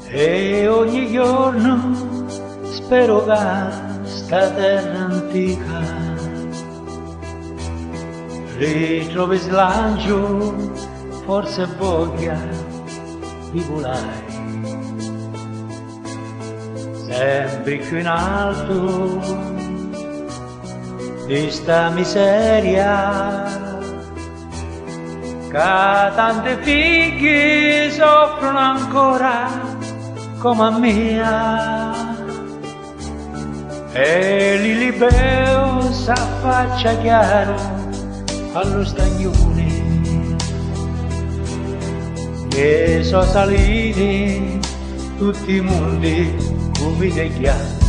e ogni giorno spero che sta terra antica ritrovi slancio, forse voglia di volare sempre più in alto di sta miseria che tante figlie soffrono ancora come a mia e li libero s'affaccia chiaro allo staglione che so saliti tutti i mondi come dei ghiacci.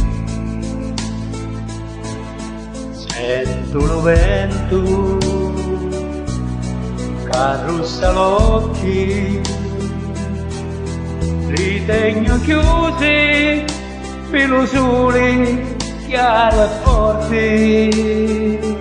Sento lo vento che arrossa l'occhi, ritegno chiusi per lo sole chiaro e forte.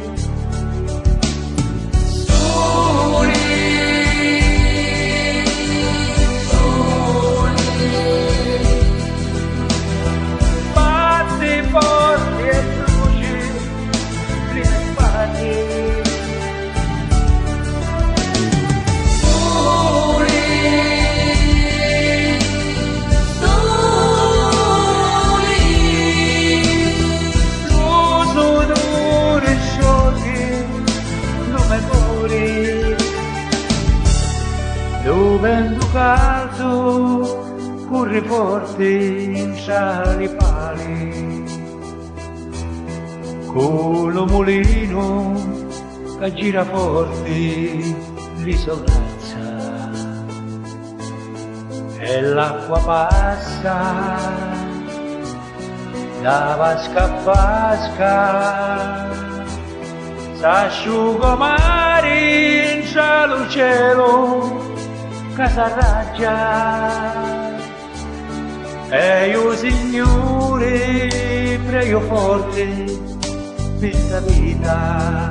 Lo vento caldo corre forte in sali pali, con lo mulino che gira forte li sollazza e l'acqua passa da vasca a vasca, s'asciuga mare in cielo che s'arraggia e io Signore prego forte questa vita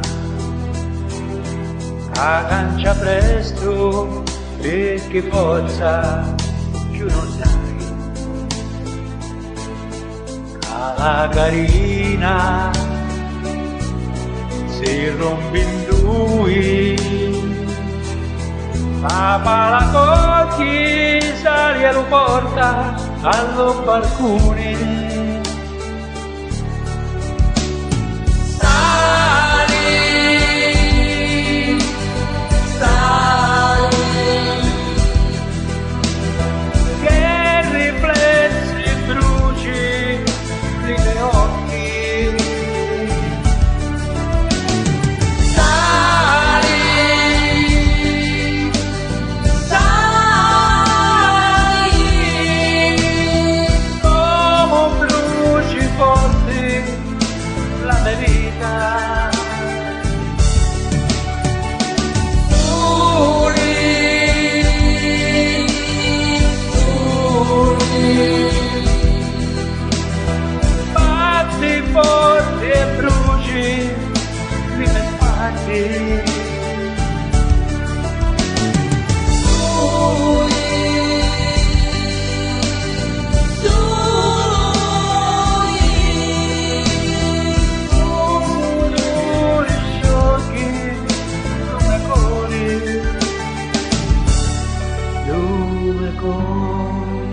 che cancia presto perché forza più non dai che la carina si rompe in due ma la cocchi sali e lo porta allo balcone. Sali, sali, che riflessi bruci nei tuoi occhi. Batti forti e bruci le mie spalle. Come